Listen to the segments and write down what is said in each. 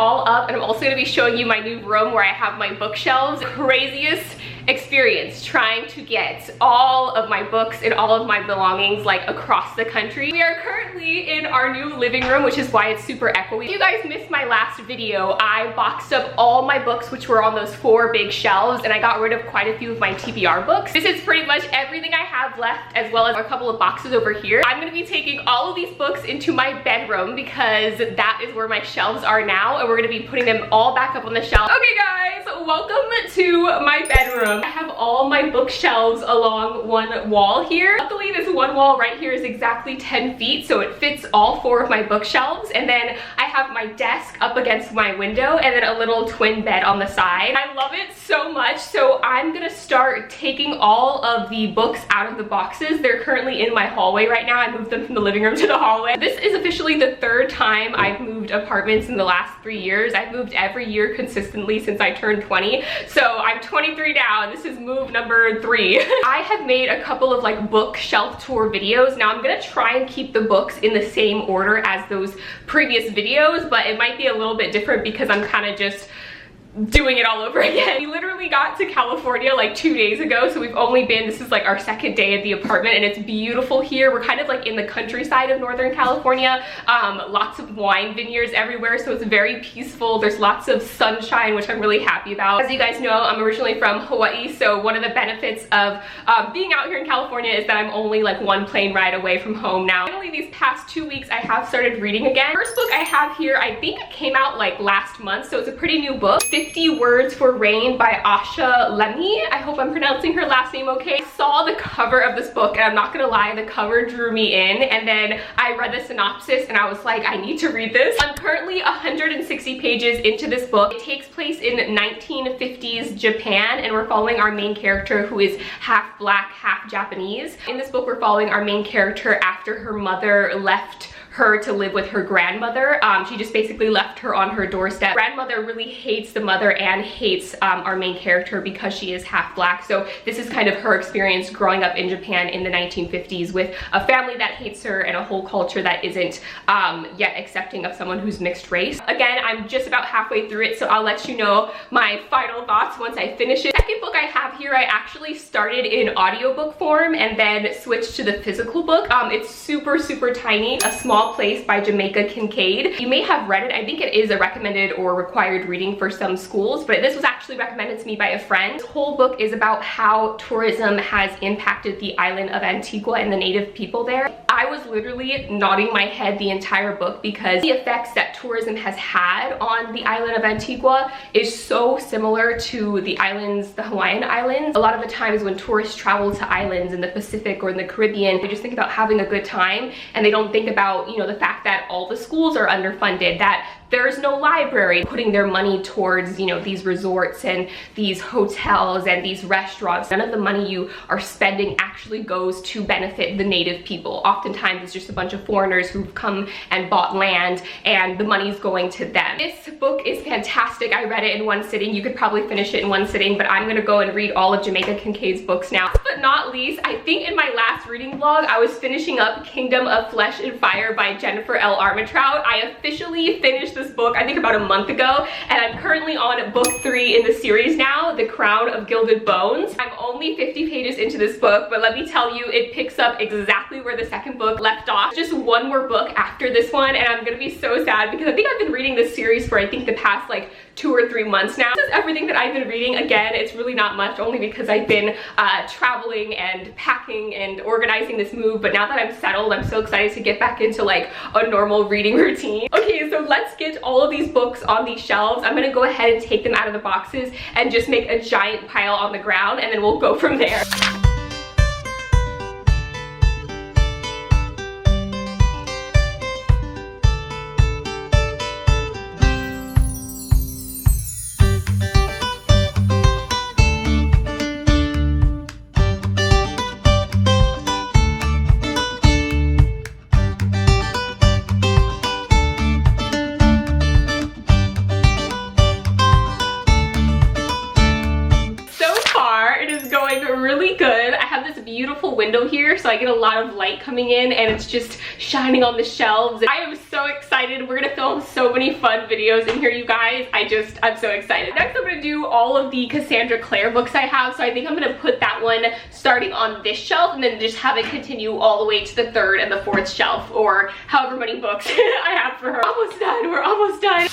all up, and I'm also gonna be showing you my new room where I have my bookshelves. Craziest experience trying to get all of my books and all of my belongings like across the country. We are currently in our new living room, which is why it's super echoey. If you guys missed my last video, I boxed up all my books which were on those 4 big shelves, and I got rid of quite a few of my TBR books. This is pretty much everything I have left, as well as a couple of boxes over here. I'm gonna be taking all of these books into my bedroom because that is where my shelves are now, and we're gonna be putting them all back up on the shelf. Okay guys, welcome to my bedroom. I have all my bookshelves along one wall here. Luckily, this one wall right here is exactly 10 feet, so it fits all 4 of my bookshelves. And then I have my desk up against my window, and then a little twin bed on the side. I love it so much, so I'm gonna start taking all of the books out of the boxes. They're currently in my hallway right now. I moved them from the living room to the hallway. This is officially the 3rd time I've moved apartments in the last 3 years. I've moved every year consistently since I turned 20, so I'm 23 now, and this is move number 3. I have made a couple of like bookshelf tour videos. Now I'm gonna try and keep the books in the same order as those previous videos, but it might be a little bit different because I'm kind of just doing it all over again. We literally got to California like 2 days ago, so we've only been, this is like our 2nd day at the apartment, and it's beautiful here. We're kind of like in the countryside of Northern California. Lots of wine vineyards everywhere, so it's very peaceful. There's lots of sunshine, which I'm really happy about. As you guys know, I'm originally from Hawaii, so one of the benefits of being out here in California is that I'm only like 1 plane ride away from home now. Finally, these past 2 weeks, I have started reading again. First book I have here, I think it came out like last month, so it's a pretty new book. 50 Words for Rain by Asha Lemmy. I hope I'm pronouncing her last name okay. I saw the cover of this book, and I'm not gonna lie, the cover drew me in, and then I read the synopsis and I was like, I need to read this. I'm currently 160 pages into this book. It takes place in 1950s Japan, and we're following our main character who is half black, half Japanese. In this book, we're following our main character after her mother left her to live with her grandmother. She just basically left her on her doorstep. Grandmother really hates the mother and hates our main character because she is half black. So this is kind of her experience growing up in Japan in the 1950s with a family that hates her and a whole culture that isn't yet accepting of someone who's mixed race. Again, I'm just about halfway through it, so I'll let you know my final thoughts once I finish it. The second book I have here, I actually started in audiobook form and then switched to the physical book. It's super, super tiny. A Small Place by Jamaica Kincaid. You may have read it. I think it is a recommended or required reading for some schools, but this was actually recommended to me by a friend. This whole book is about how tourism has impacted the island of Antigua and the native people there. I was literally nodding my head the entire book because the effects that tourism has had on the island of Antigua is so similar to the islands, the Hawaiian Islands. A lot of the times when tourists travel to islands in the Pacific or in the Caribbean, they just think about having a good time, and they don't think about, you know, the fact that all the schools are underfunded, that there's no library, putting their money towards, you know, these resorts and these hotels and these restaurants. None of the money you are spending actually goes to benefit the native people. Oftentimes it's just a bunch of foreigners who've come and bought land, and the money's going to them. This book is fantastic. I read it in 1 sitting. You could probably finish it in 1 sitting, but I'm gonna go and read all of Jamaica Kincaid's books now. Last but not least, I think in my last reading vlog, I was finishing up Kingdom of Flesh and Fire by Jennifer L. Armentrout. I officially finished this book, I think about a month ago, and I'm currently on book 3 in the series now, The Crown of Gilded Bones. I'm only 50 pages into this book, but let me tell you, it picks up exactly where the second book left off. Just 1 more book after this one, and I'm gonna be so sad because I think I've been reading this series for I think the past like 2 or 3 months now. This is everything that I've been reading. Again, it's really not much, only because I've been traveling and packing and organizing this move, but now that I'm settled, I'm so excited to get back into like a normal reading routine. Okay, so let's get all of these books on these shelves. I'm gonna go ahead and take them out of the boxes and just make a giant pile on the ground, and then we'll go from there. really good. beautiful window here, so I get a lot of light coming in and it's just shining on the shelves. I am so excited. We're gonna film so many fun videos in here, you guys. I'm so excited. Next, I'm gonna do all of the Cassandra Clare books I have, so I think I'm gonna put that one starting on this shelf and then just have it continue all the way to the third and the fourth shelf, or however many books I have for her. Almost done. We're almost done.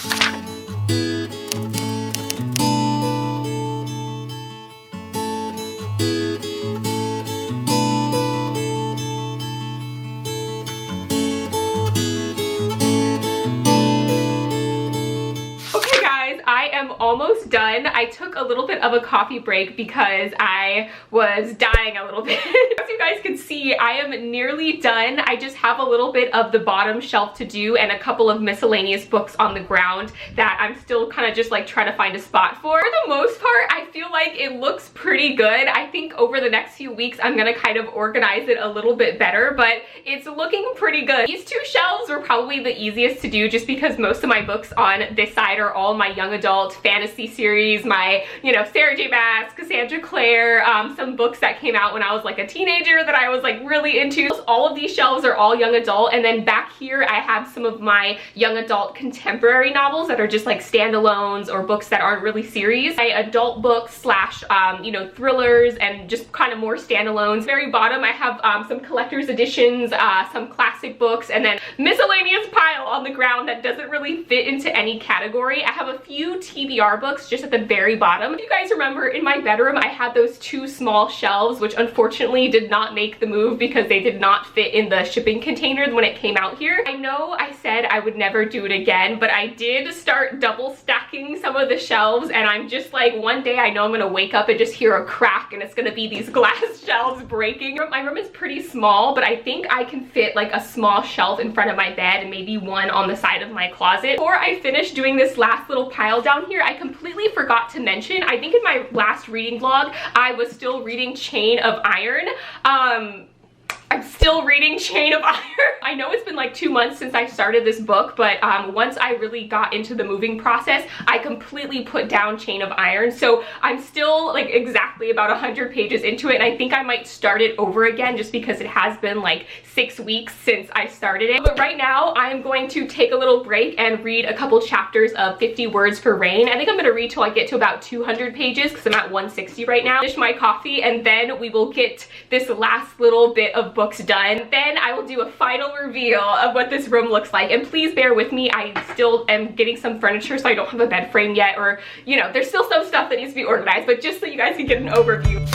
I am almost done. I took a little bit of a coffee break because I was dying a little bit. As you guys can see, I am nearly done. I just have a little bit of the bottom shelf to do and a couple of miscellaneous books on the ground that I'm still kind of just like trying to find a spot for. For the most part, I feel like it looks pretty good. I think over the next few weeks, I'm gonna kind of organize it a little bit better, but it's looking pretty good. These two shelves were probably the easiest to do just because most of my books on this side are all my young adult fantasy series, my, you know, Sarah J. Maas, Cassandra Clare, some books that came out when I was like a teenager that I was like really into. All of these shelves are all young adult, and then back here I have some of my young adult contemporary novels that are just like standalones or books that aren't really series. My adult books slash, you know, thrillers and just kind of more standalones. Very bottom I have some collector's editions, some classic books, and then miscellaneous pile on the ground that doesn't really fit into any category. I have a few TBR books just at the very bottom. If you guys remember, in my bedroom I had those two small shelves which unfortunately did not make the move because they did not fit in the shipping container when it came out here. I know I said I would never do it again, but I did start double stacking some of the shelves, and I'm just like, one day I know I'm gonna wake up and just hear a crack and it's gonna be these glass shelves breaking. My room is pretty small, but I think I can fit like a small shelf in front of my bed and maybe one on the side of my closet. Before I finish doing this last little pile down here, I completely forgot to mention, I think in my last reading vlog, I was still reading Chain of Iron. I'm still reading Chain of Iron. I know it's been like 2 months since I started this book, but once I really got into the moving process, I completely put down Chain of Iron. So I'm still like exactly about 100 pages into it, and I think I might start it over again just because it has been like 6 weeks since I started it. But right now, I'm going to take a little break and read a couple chapters of 50 Words for Rain. I think I'm gonna read till I get to about 200 pages because I'm at 160 right now. Finish my coffee, and then we will get this last little bit of books done. Then I will do a final reveal of what this room looks like, and please bear with me, I still am getting some furniture, so I don't have a bed frame yet, or you know, there's still some stuff that needs to be organized, but just so you guys can get an overview.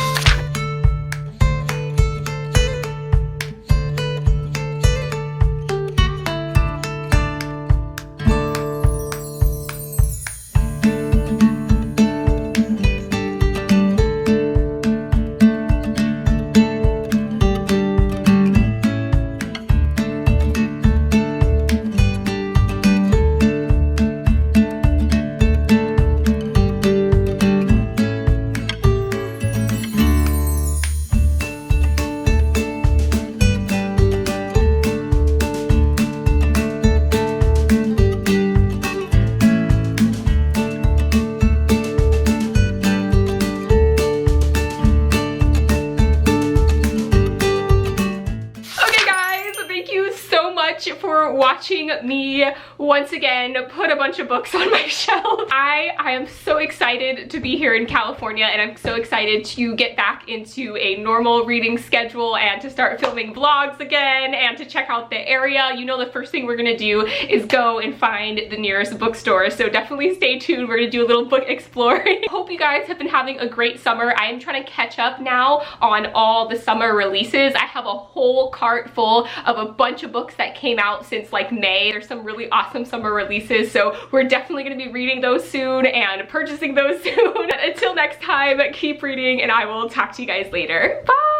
For watching me once again put a bunch of books on my shelf. I am so excited to be here in California, and I'm so excited to get back into a normal reading schedule and to start filming vlogs again and to check out the area. You know, the first thing we're gonna do is go and find the nearest bookstore, so definitely stay tuned. We're gonna do a little book exploring. Hope you guys have been having a great summer. I am trying to catch up now on all the summer releases. I have a whole cart full of a bunch of books that came out since like May. There's some really awesome summer releases, so we're definitely going to be reading those soon and purchasing those soon. Until next time, keep reading, and I will talk to you guys later. Bye!